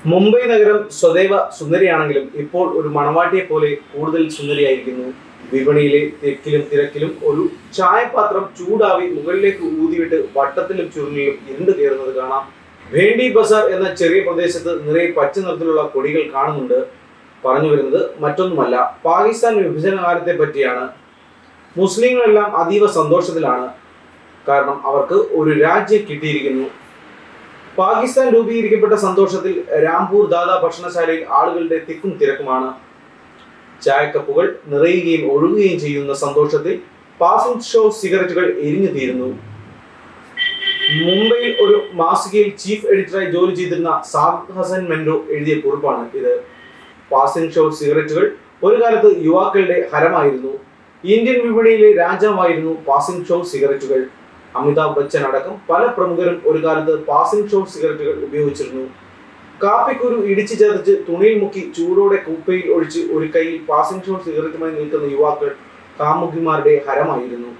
മുംബൈ നഗരം സ്വദേവ സുന്ദരിയാണെങ്കിലും ഇപ്പോൾ ഒരു മണവാട്ടിയെ പോലെ കൂടുതൽ സുന്ദരിയായിരിക്കുന്നു. വിപണിയിലെ തിരക്കിലും തിരക്കിലും ഒരു ചായപാത്രം ചൂടാവി മുകളിലേക്ക് ഊതിവിട്ട് വട്ടത്തിലും ചുരുളിലും ഇരുണ്ടു കയറുന്നത് കാണാം. ഭേണ്ടി ബസാർ എന്ന ചെറിയ പ്രദേശത്ത് നിറയെ പച്ച നിറത്തിലുള്ള കൊടികൾ കാണുന്നുണ്ട്. പറഞ്ഞു വരുന്നത് മറ്റൊന്നുമല്ല, പാകിസ്ഥാൻ വിഭജന കാലത്തെ പറ്റിയാണ്. മുസ്ലിങ്ങളെല്ലാം അതീവ സന്തോഷത്തിലാണ്. കാരണം അവർക്ക് ഒരു രാജ്യം കിട്ടിയിരിക്കുന്നു. പാകിസ്ഥാൻ രൂപീകരിക്കപ്പെട്ട സന്തോഷത്തിൽ രാംപൂർ ദാദ ഭക്ഷണശാലയിൽ ആളുകളുടെ തിക്കും തിരക്കുമാണ്. ചായക്കപ്പുകൾ നിറയുകയും ഒഴുകുകയും ചെയ്യുന്ന സന്തോഷത്തിൽ പാസിംഗ് ഷോ സിഗരറ്റുകൾ എരിഞ്ഞു തീരുന്നു. മുംബൈയിൽ ഒരു മാസികയിൽ ചീഫ് എഡിറ്ററായി ജോലി ചെയ്തിരുന്ന സാദ് ഹസൻ മെൻഡോ എഴുതിയ കുറിപ്പാണ് ഇത്. പാസിംഗ് ഷോ സിഗരറ്റുകൾ ഒരു കാലത്ത് യുവാക്കളുടെ ഹരമായിരുന്നു. ഇന്ത്യൻ വിപണിയിലെ രാജാവായിരുന്നു പാസിംഗ് ഷോ സിഗരറ്റുകൾ. അമിതാഭ് ബച്ചൻ അടക്കം പല പ്രമുഖരും ഒരു കാലത്ത് പാസിംഗ് ഷോ സിഗരറ്റുകൾ ഉപയോഗിച്ചിരുന്നു. കാപ്പിക്കുരു ഇടിച്ചു ചതച്ച് തുണിയിൽ മുക്കി ചൂടോടെ കുപ്പയിൽ ഒഴിച്ച് ഒരു കൈയിൽ പാസിംഗ് ഷോ സിഗരറ്റുമായി നിൽക്കുന്ന യുവാക്കൾ കാമുകിമാരുടെ ഹരമായിരുന്നു.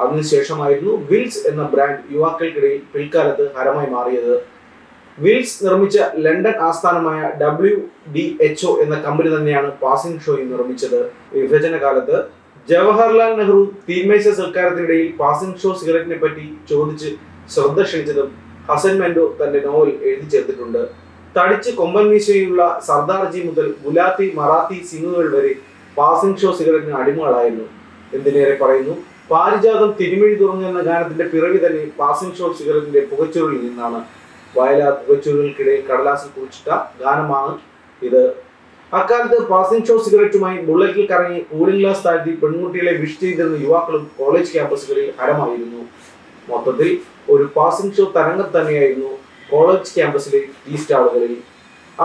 അതിനുശേഷമായിരുന്നു വിൽസ് എന്ന ബ്രാൻഡ് യുവാക്കൾക്കിടയിൽ പിൽക്കാലത്ത് ഹരമായി മാറിയത്. വിൽസ് നിർമ്മിച്ച ലണ്ടൻ ആസ്ഥാനമായ WDHO എന്ന കമ്പനി തന്നെയാണ് പാസിംഗ് ഷോയും നിർമ്മിച്ചത്. വിഭജന കാലത്ത് ജവഹർലാൽ നെഹ്റു തീന്മേശ സൽക്കാരത്തിനിടയിൽ പാസിംഗ് ഷോ സിഗരറ്റിനെ പറ്റി ചോദിച്ച് ശ്രദ്ധ ക്ഷണിച്ചതും ഹസൻ മെൻഡോ തന്റെ നോവൽ എഴുതി ചേർത്തിട്ടുണ്ട്. തടിച്ച് കൊമ്പൻ മീശയുള്ള സർദാർജി മുതൽ ഗുലാത്തി മറാത്തി സിംഗുകൾ വരെ പാസിംഗ് ഷോ സിഗരറ്റിന് അടിമകളായിരുന്നു. എന്തിനേറെ പറയുന്നു, പാരിജാതം തിരുമിഴി തുറന്നു എന്ന ഗാനത്തിന്റെ പിറവി തന്നെ പാസിംഗ് ഷോ സിഗരറ്റിന്റെ പുകച്ചുരുളിൽ നിന്നാണ്. വയലാർ പുകച്ചുരുൾക്കിടയിൽ കടലാസിൽ കുറിച്ചിട്ട ഗാനമാണ് ഇത്. അക്കാലത്ത് പാസിംഗ് ഷോ സിഗരറ്റുമായി ബുള്ളറ്റിൽ കറങ്ങി കൂളിംഗ് ഗ്ലാസ് താഴ്ത്തി പെൺകുട്ടികളെ വിഷ് ചെയ്തിരുന്ന യുവാക്കളും കോളേജ് ക്യാമ്പസുകളിൽ ഹരമായിരുന്നു. മൊത്തത്തിൽ ഒരു പാസിംഗ് ഷോ തരംഗം തന്നെയായിരുന്നു കോളേജ് ക്യാമ്പസിലെ ടീ സ്റ്റാളുകളിൽ.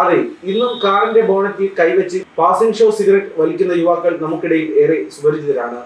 അതെ, ഇന്നും കാറിന്റെ ബോണറ്റിൽ കൈവച്ച് പാസിംഗ് ഷോ സിഗരറ്റ് വലിക്കുന്ന യുവാക്കൾ നമുക്കിടയിൽ ഏറെ സുപരിചിതരാണ്.